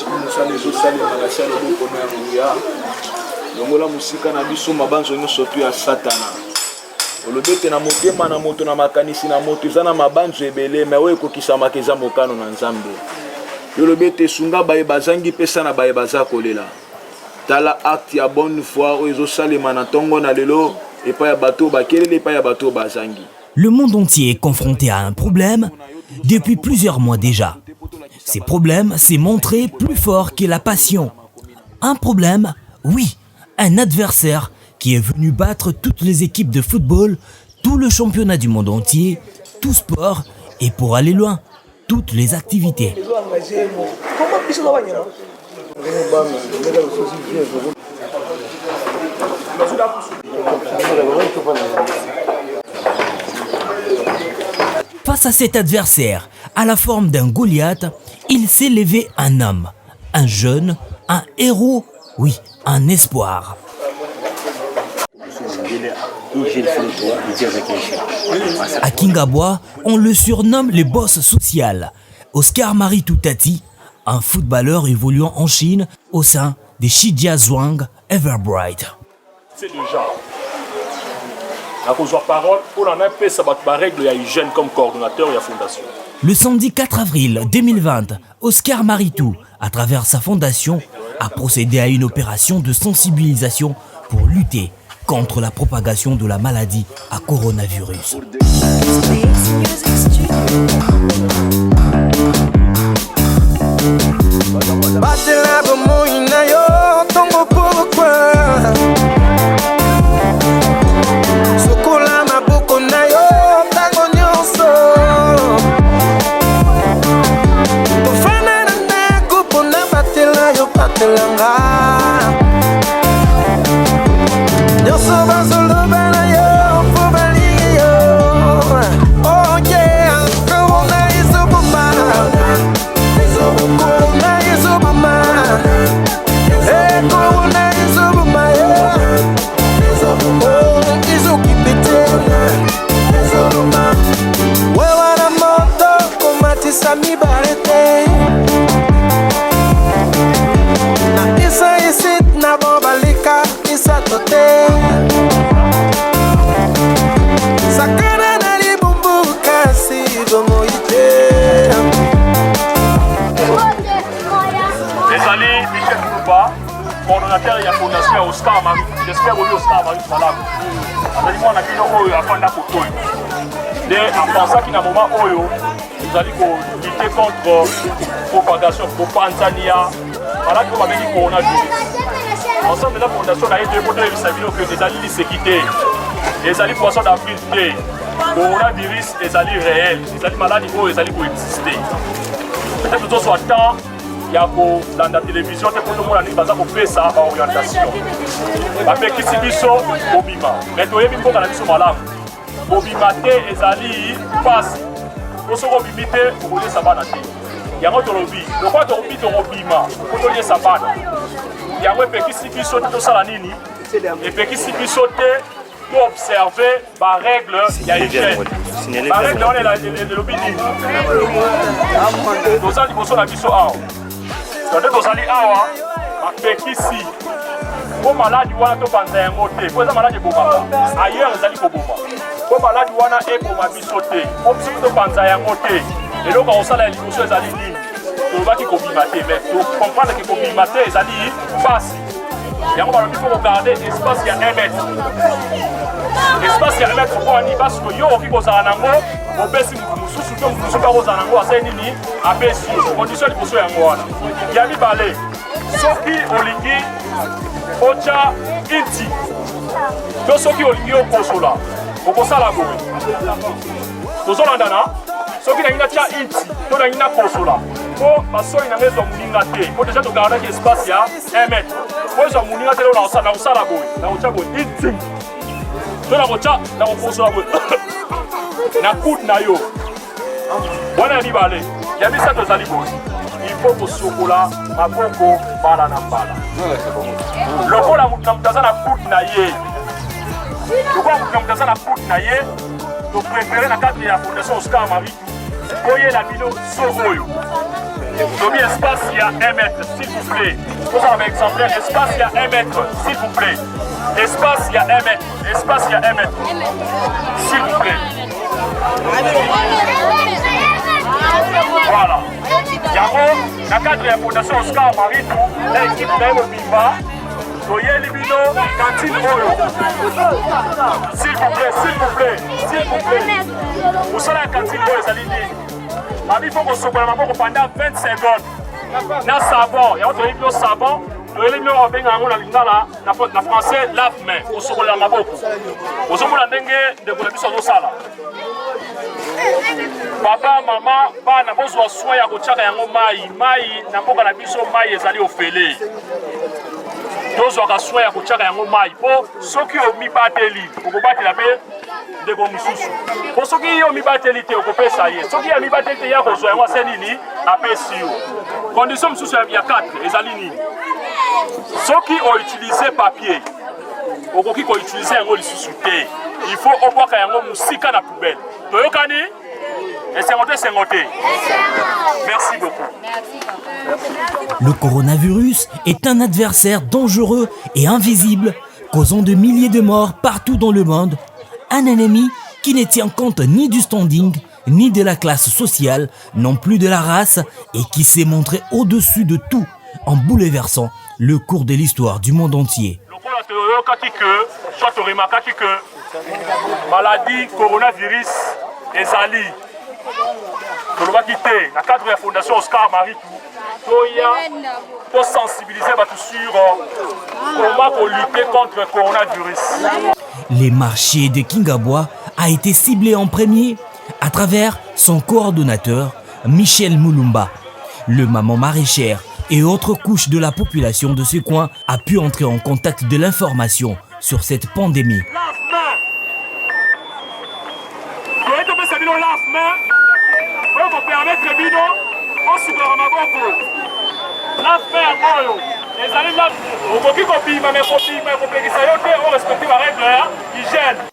musala ezosalema na sia loboko na nguya longola musika na biso mabanzo nyonso tu ya satana olobete na motema na moto na makanisi na moto eza na mabanzo ebele me oyo ekokisamaka eza mokano na nzambe yolobete sunga baye bazangi pesa na baye baza kolela tala acte ya bonne foi oyo ezosalema na ntongo na lelo epai ya bato bakelele epai ya bato bazangi. Le monde entier est confronté à un problème depuis plusieurs mois déjà. Ces problèmes s'est montré plus fort que la passion. Un problème, oui, un adversaire qui est venu battre toutes les équipes de football, tout le championnat du monde entier, tout sport et pour aller loin, toutes les activités. Face à cet adversaire, à la forme d'un Goliath, il s'est levé un homme, un jeune, un héros, oui, un espoir. À Kingabwa, on le surnomme le boss social. Oscar Maritou Tati, un footballeur évoluant en Chine au sein des Shijiazhuang Everbright. C'est déjà. Parole pour la même règle et hygiène comme coordonnateur de la fondation. Le samedi 4 avril 2020, Oscar Maritou, à travers sa fondation, a procédé à une opération de sensibilisation pour lutter contre la propagation de la maladie à coronavirus. Coordonnateur de la fondation Oscar Maritou. J'espère que Oscar Maritou va là. On a dit que afanda kotoy. Et en pensant qu'il y a un moment où nous allons lutter contre la propagation de Tanzania, voilà qu'on va venir coronavirus. Ensemble de la fondation, on a été pour que les alliés se quittent. Les alliés poissons d'Afrique, le coronavirus, les alliés réels, les alliés maladies, les alliés pour exister. Peut-être que ce soit temps. Dans la télévision, tout le monde a dit que c'est ça orientation. Parce que si biso obima, mais toi même quand la biso malade, obima te ezali passe. Pour ce obimité, pour les sabana te. Il y a un autre lobby. Le quoi de obima, pour les sabana. Il y a un peu qui si biso tout ça la nini. Et puis qui si biso te pour observer par règle il y a hygiène. Par règle on est là le lobby. Nous allons pour la biso a. Donc nous allons awa apekisi pour maladie wana to panza yango te pour eza maladie bomba ailleurs ezali koboma pour maladie wana eboma biso te pour biso to panza yango te eloko osala liboso ezali nini tolobaki kobima te mais comprendre que kobima te ezali pasi yango balobi faut regarder espace ya 1 mètre espace ya 1 mètre pour ani parce que yo oki kozala nango opesi mosusu to mosusu ka kozala nango asali nini apesi condition liboso yango wana ya mibale soki olingi otya inti to soki olingi okosola okosala boye tozolandana soki nangi natya inti to nangi nakosola po basoi nango ezwa moninga te po deja togardaki espace ya 1 mètre po ezwa moninga te leo nakosala boye nakotya boye inti to nakotya nakokosola boye na coude na yo wana ya mibale ya misato ezali boye il faut kosokola maboko mbala na mbala lokola mutu na mutu aza na coude na ye lokola mutu na mutu aza na coude na ye topréféré na kati ya fondation Oscar Maritou koyela bino so oyo Tobi espace, il y a 1 mètre, s'il vous plaît. Vous avez exemplaire, espace, il y a 1 mètre, s'il vous plaît. Espace, il y a 1 mètre. Espace, il y a 1 mètre. S'il vous plaît. Voilà. Yango, na cadre de la Fondation Oscar Maritou, l'équipe de Bimba, voyez les bino, cantine Oyo. S'il vous plaît, s'il vous plaît, s'il vous plaît. Vous savez la cantine Oyo, ça dit. Il faut qu'on se prenne pendant 20 secondes. Na savon, il y a autre chose savon. Le élève a bien en lingala, na français lave-main. On se prend la maboko. On se prend la dengue de la biso sala. Papa, maman, ba na besoin soin ya kochaka yango mai na mboka na biso mai ezali ofele. Dozo ka soin ya kochaka yango mai po soki o mibateli, okobatela pe de ko mususu. Po soki yo mibateli te okopesa ye. Soki ya mibateli te ya kozwa yango senini apesi yo. Condition mususu ya 4 ezali nini? Soki o utiliser papier, okoki ko utiliser yango lisusu te. Il faut obwaka yango musika na poubelle. Toyokani? Et c'est ngoté. Merci beaucoup. Le coronavirus est un adversaire dangereux et invisible, causant de milliers de morts partout dans le monde. Un ennemi qui ne tient compte ni du standing, ni de la classe sociale, non plus de la race, et qui s'est montré au-dessus de tout en bouleversant le cours de l'histoire du monde entier. Maladie coronavirus ezali. Tolobaki te, na cadre de la Fondation Oscar Maritou, pour sensibiliser sur comment lutter contre le coronavirus. Les marchés de Kingabwa a été ciblé en premier à travers son coordonnateur Michel Moulumba. Le maman maraîchère et autres couches de la population de ce coin a pu entrer en contact de l'information sur cette pandémie.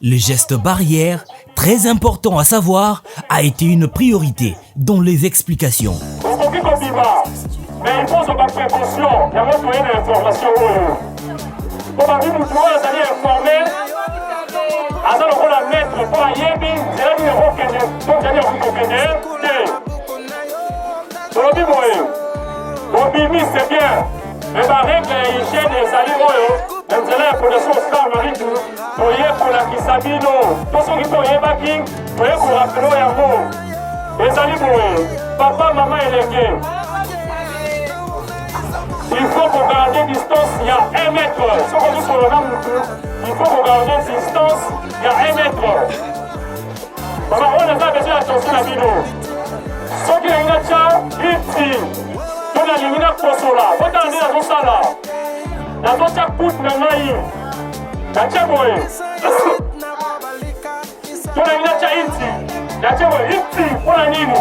Le geste barrière, très important à savoir, a été une priorité dans les explications. Mais il faut se faire précaution, il y a beaucoup d'informations. Pour la vie, vous allez informer, alors on va mettre pour la Yébi, c'est là où il y a Bobimi, c'est bien. Mais la règle hygiène et Zalimoyo, même si la Fondation Oscar Maritou, pour la Kisabino, tous ceux qui sont Yébaki, pour la Felo Yamo. Et Zalimoyo, papa, maman et les gays. Il faut qu'on garde une distance, il y a 1 mètre. Si on dit sur le nom, il faut qu'on garde une distance, il y a 1 mètre. Alors on a besoin d'attention à Bino. Ceux qui ont une tcha, ici. On a éliminé la consola. On a éliminé la consola. La consola coûte le maïs. La tcha boy. On a éliminé la tcha ici. La tcha boy ici. On a éliminé.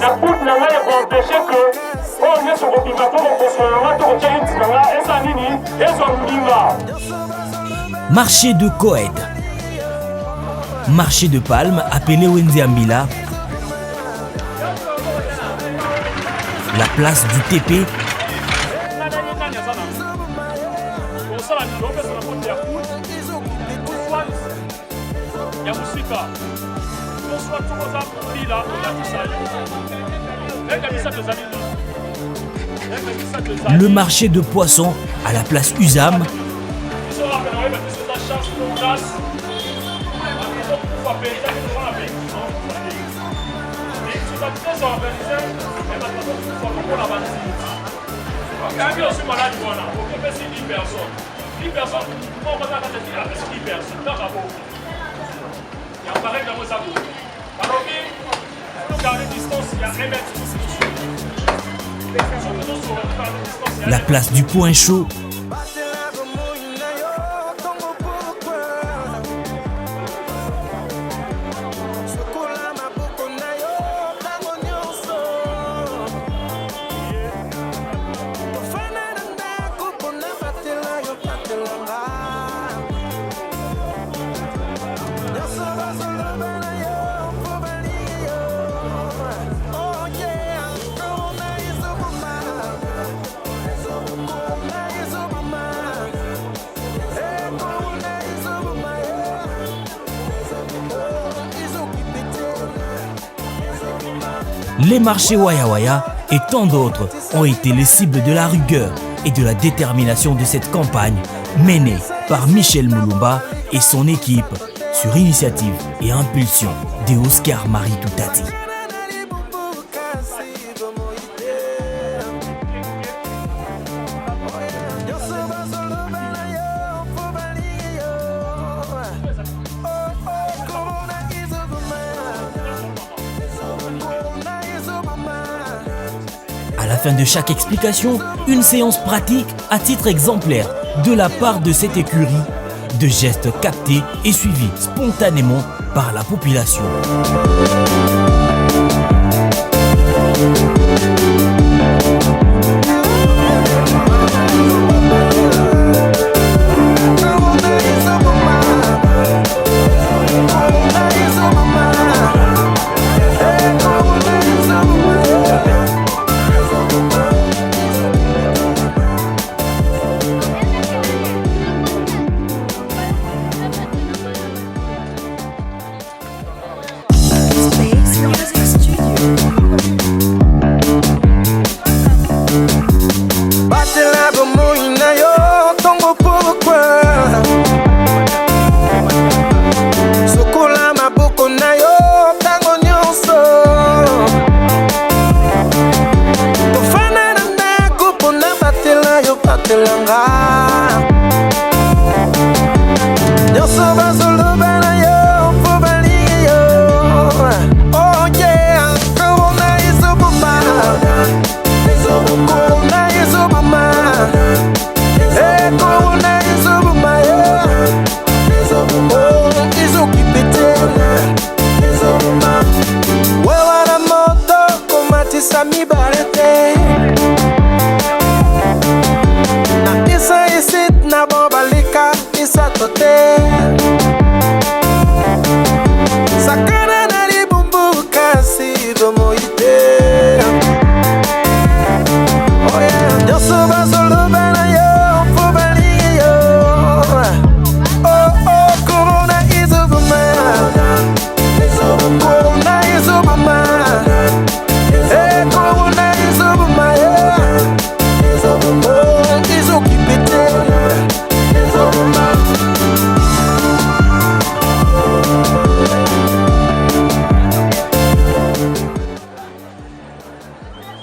La coûte le maïs pour empêcher que on est sur le pimato pour consoler. On a tout retiré ici. Et ça nini. Et ça nous marché de Coed. Marché de Palme appelé Wenziambila. La place du TP. Le marché de poissons à la place Usam. La place du Point Chaud. les marchés Waya Waya et tant d'autres ont été les cibles de la rigueur et de la détermination de cette campagne menée par Michel Moulumba et son équipe sur initiative et impulsion de Oscar Maritou Tati. À la fin de chaque explication, une séance pratique à titre exemplaire de la part de cette écurie, de gestes captés et suivis spontanément par la population.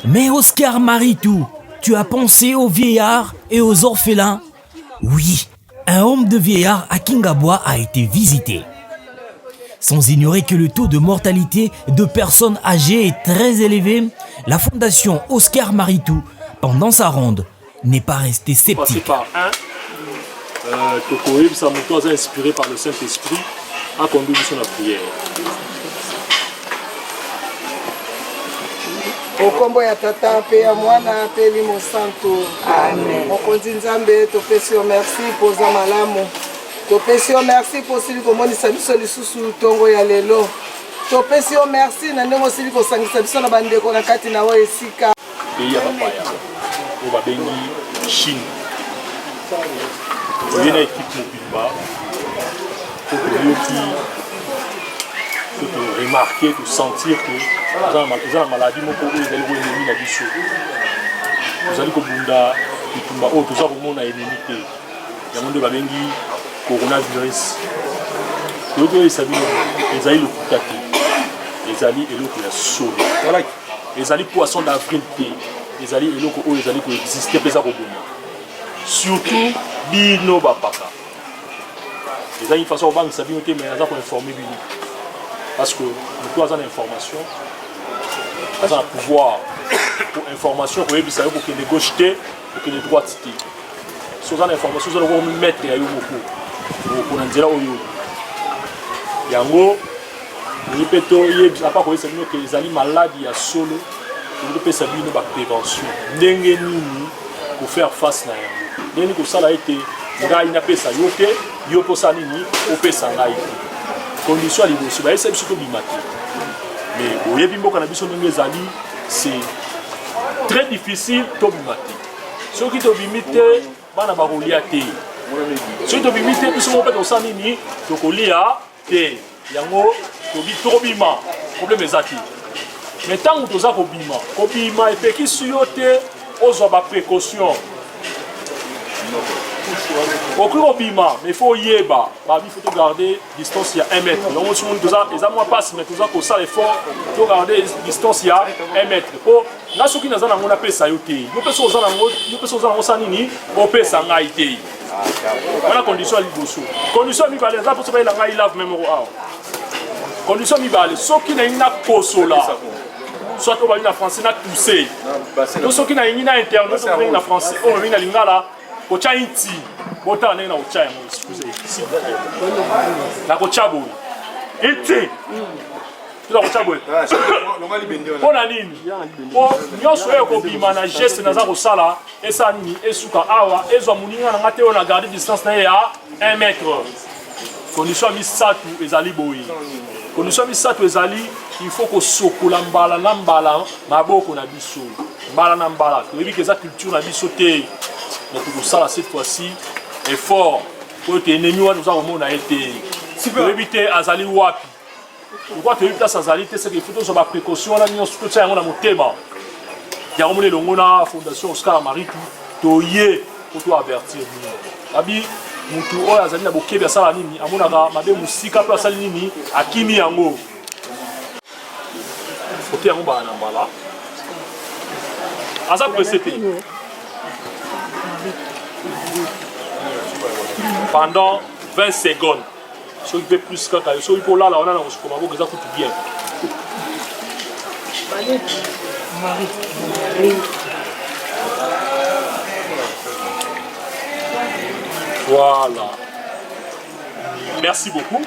Mais Oscar Maritou, tu as pensé aux vieillards et aux orphelins? Oui, un homme de vieillards à Kingabois a été visité. Sans ignorer que le taux de mortalité de personnes âgées est très élevé, la fondation Oscar Maritou, pendant sa ronde, n'est pas restée sceptique. Par un, Tokoïb Samuto a inspiré par le Saint-Esprit, a conduit sur la prière. Okombo ya tata pe ya mwana pe limo santo. Amen. Mokonzi Nzambe topesi yo merci poza malamu. Topesi yo merci posili komonisa biso lisusu tongo ya lelo. Topesi yo merci na ndenge osili kosangisa biso na bandeko na kati na oyo esika. Pays ya bapaya oyo babengi Chine. Oye na équipe mobimba tokoyoki remarquer, de sentir que dans la maladie, vous allez kubunda itumba o tuza kumona ennemi ya monde babengi coronavirus. Toto esabi ezali lokuta te, ezali eloko ya solo, ezali poisson d'avril te, ezali eloko oyo ezali ko exister pesa kobuna, surtout bino bapaka ezali façon bangisa bino te, mais aza ko informer bino. Parce que nous avons l'information, nous avons le pouvoir pour l'information, pour que les gauches pour que les droites. Si vous avez l'information, vous allez mettre à vous pour nous dire où yango, répétons, il n'y a pas que les animaux malades, il y a solo, vous devez savoir une prévention. Pour faire face à yango. Nous avons ça été, nous avons fait ça, nous avons fait ça, condition à l'évolution, c'est surtout bimaté. Mais au Yébimbo Cannabis, c'est très difficile de bimater. Ceux qui te bimité, bana barolia te. Ceux qui te bimité, ils sont au sanini, donc au lia te. Yango, to bi trop bima. Problème est zati. Mais tant que tu as kobima epekisi yo te ozwa ba précaution. Okoki kobima, mais il faut yeba, il faut garder distance il y a 1 mètre. Donc si on a moins passe mais tu as ça effort, tu garder distance il y a 1 mètre. Pour na soki na zana ngona pesa yo te. Yo pesa ozana ngo, yo pesa ozana ngo sanini, o pesa ngai te. Voilà condition liboso. Condition mi baleza pour se ba ngai lave même au awa. Condition mi baleza soki na ina kosola. Soit on va en français na tousser. Donc soki na ina internet na français, on va na lingala. Kocha inti, bota na ucha ya excusez. Na kocha boy. Inti. Tu la kocha boy. Pona nini? Po nyoso e ko bima na geste na za ko sala, esa nini esuka awa, ezwa muninga na ngate ona garder distance na ya 1 mètre. Condition misatu ezali boy. Condition misatu ezali, il faut ko sokola mbala na mbala maboko na biso. Mbala na mbala. Tu veux que ça culture na biso te. Donc tout ça là cette fois-ci est fort pour que ennemi wa nous avons na été pour éviter azali wapi pourquoi tu évites azali c'est que il faut que ba précaution là ni on se tient na motema ya omone longo na fondation Oscar Maritu to ye pour toi avertir ni abi mutu oyo azali na bokebi asala nini amonaka mabe musika pe asali nini akimi yango ote yango ba na mbala asa précédé pendant 20 secondes. Si on fait plus que ça, si on peut là, on a un comment ça coûte bien. Voilà. Merci beaucoup.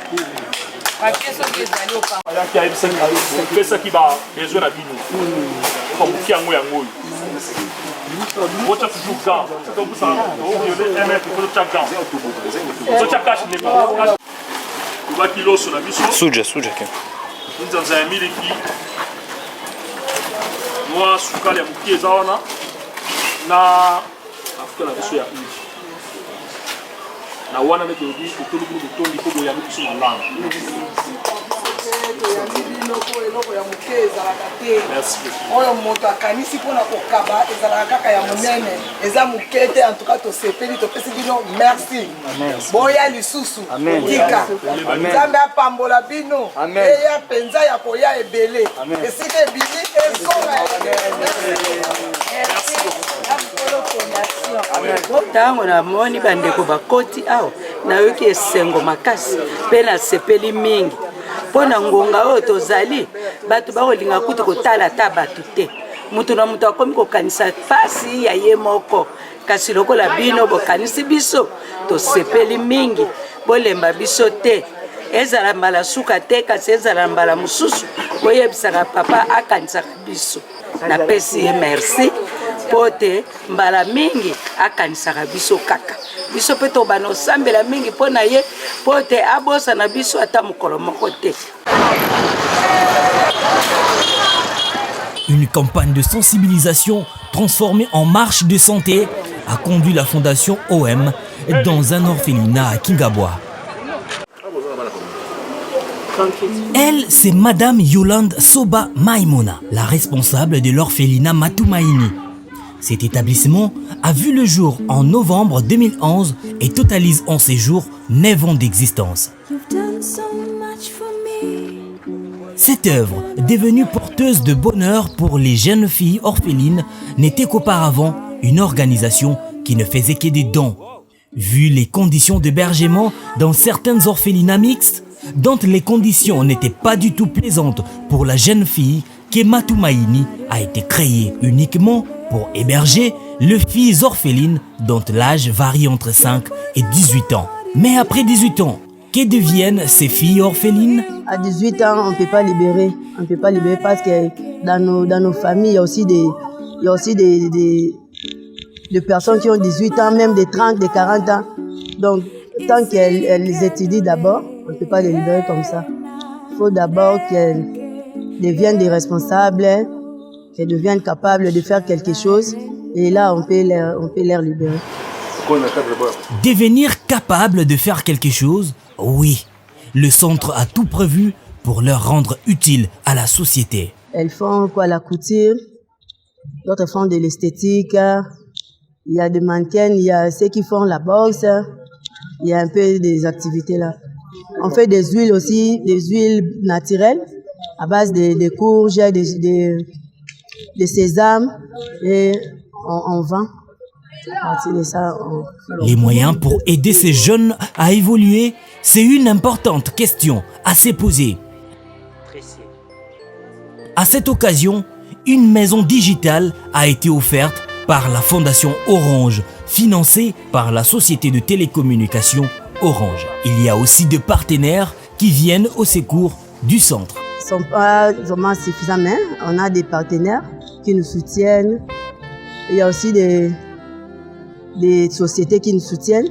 C'est ça qui va besoin de nous. Comme qui a un vous avez toujours gant. Donc vous savez, vous avez un mètre pour chaque gant. Vous avez caché les mains. Vous avez kilo sur la mission. Suja. Vous avez un miliki. Moi, je suis allé à Mouki et Zawana. Na Afrique la mission. Na wana ne tobi utulu kutondi kobo ya biso na langa. Merci. Oyo moto akanisi pona kokaba ezala kaka ya monene eza mukete en tout cas to sepeli to pesi bino merci boya lisusu tika nzambe apambola bino eya penza ya koya ebele esika ebili ezonga ntango namoni bandeko bakoti awa nayoki esengo makasi mpe nasepeli mingi mpo na ngonga oyo tozali bato bakolinga kutu kotala ata bato te mutu na mutu akomi kokanisa pasi ya ye moko kasi lokola bino bokanisi biso tosepeli mingi bolemba biso te ezala mbala suka te kasi ezala mbala mosusu boyebisaka papa akanisaka biso napesi ye merci mpo te mbala mingi akanisaka biso kaka biso mpe tobana osambela mingi mpo na ye mpo te abosana biso ata mokolo moko te. Une campagne de sensibilisation transformée en marche de santé a conduit la fondation OM dans un orphelinat à Kingabwa. Elle, c'est Madame Yolande Soba Maimona, la responsable de l'orphelinat Matumaini. Cet établissement a vu le jour en novembre 2011 et totalise en ses jours 9 ans d'existence. Cette œuvre, devenue porteuse de bonheur pour les jeunes filles orphelines, n'était qu'auparavant une organisation qui ne faisait que des dons. Vu les conditions d'hébergement dans certaines orphelinats mixtes, dont les conditions n'étaient pas du tout plaisantes pour la jeune fille, que Matumaini a été créée uniquement pour héberger les filles orphelines dont l'âge varie entre 5 et 18 ans. Mais après 18 ans, que deviennent ces filles orphelines? À 18 ans, on ne peut pas libérer. On ne peut pas libérer parce que dans nos familles, il y a aussi des personnes qui ont 18 ans, même des 30, des 40 ans. Donc, tant qu'elles étudient d'abord, on ne peut pas les libérer comme ça. Il faut d'abord qu'elles deviennent des responsables, qu'elles deviennent capables de faire quelque chose. Et là, on peut les libérer. Devenir capable de faire quelque chose? Oui. Le centre a tout prévu pour leur rendre utile à la société. Elles font quoi, la couture, d'autres font de l'esthétique, il y a des mannequins, il y a ceux qui font la boxe, il y a un peu des activités là. On fait des huiles aussi, des huiles naturelles à base de courges, de sésame et on vend. Les moyens pour aider ces jeunes à évoluer, c'est une importante question à se poser. À cette occasion, une maison digitale a été offerte par la Fondation Orange, financée par la société de télécommunications Orange. Il y a aussi des partenaires qui viennent au secours du centre. Ils ne sont pas vraiment suffisants, mais on a des partenaires qui nous soutiennent. Il y a aussi des sociétés qui nous soutiennent.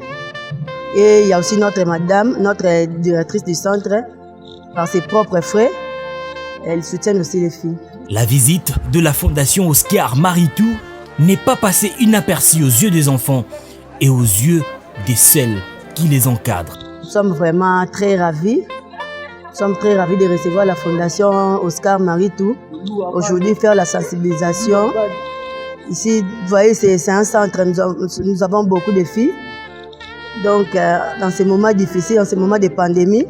Et il y a aussi notre madame, notre directrice du centre, par ses propres frais. Elle soutient aussi les filles. La visite de la Fondation Oscar Maritou n'est pas passée inaperçue aux yeux des enfants et aux yeux de celles qui les encadrent. Nous sommes vraiment très ravis. Nous sommes très ravis de recevoir la Fondation Oscar Maritou. Aujourd'hui, faire la sensibilisation. Ici, vous voyez, c'est un centre, nous avons beaucoup de filles. Donc, dans ces moments difficiles, dans ces moments de pandémie,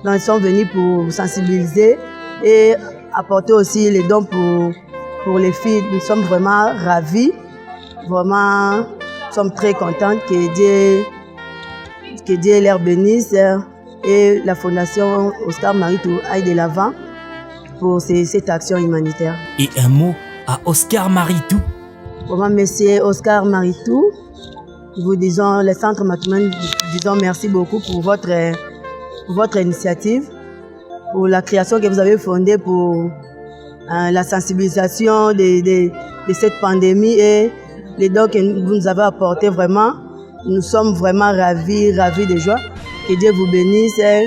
ils sont venus pour sensibiliser et apporter aussi les dons pour les filles. Nous sommes vraiment ravis, vraiment, nous sommes très contentes que Dieu les bénisse et la Fondation Oscar Maritou aille de l'avant pour cette action humanitaire. Et un mot à Oscar Maritou. Vraiment, monsieur Oscar Maritou, vous disons, le centre Matoumen, disons merci beaucoup pour votre initiative, pour la création que vous avez fondée pour la sensibilisation de cette pandémie et les dons que vous nous avez apportés vraiment. Nous sommes vraiment ravis de joie. Que Dieu vous bénisse et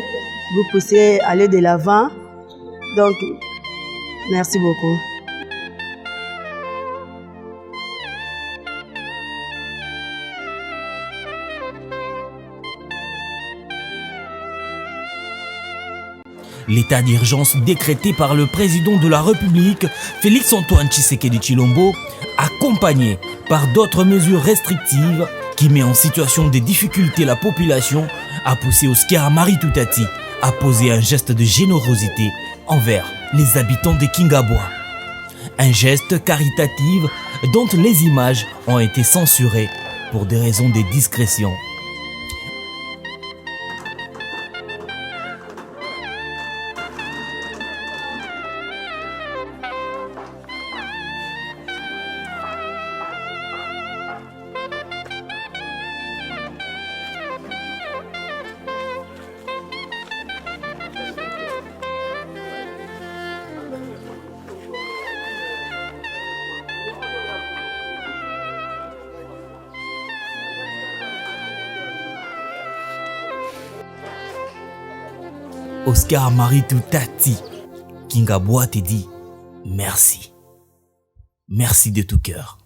vous puissiez aller de l'avant. Donc, merci beaucoup. L'état d'urgence décrété par le président de la République, Félix-Antoine Tshisekedi Tshilombo, accompagné par d'autres mesures restrictives qui met en situation de difficulté la population, a poussé Oscar Maritou Tati à poser un geste de générosité envers les habitants de Kingabwa. Un geste caritatif dont les images ont été censurées pour des raisons de discrétion. Oscar Maritou Tati, Kingabwa te dit merci. Merci de tout cœur.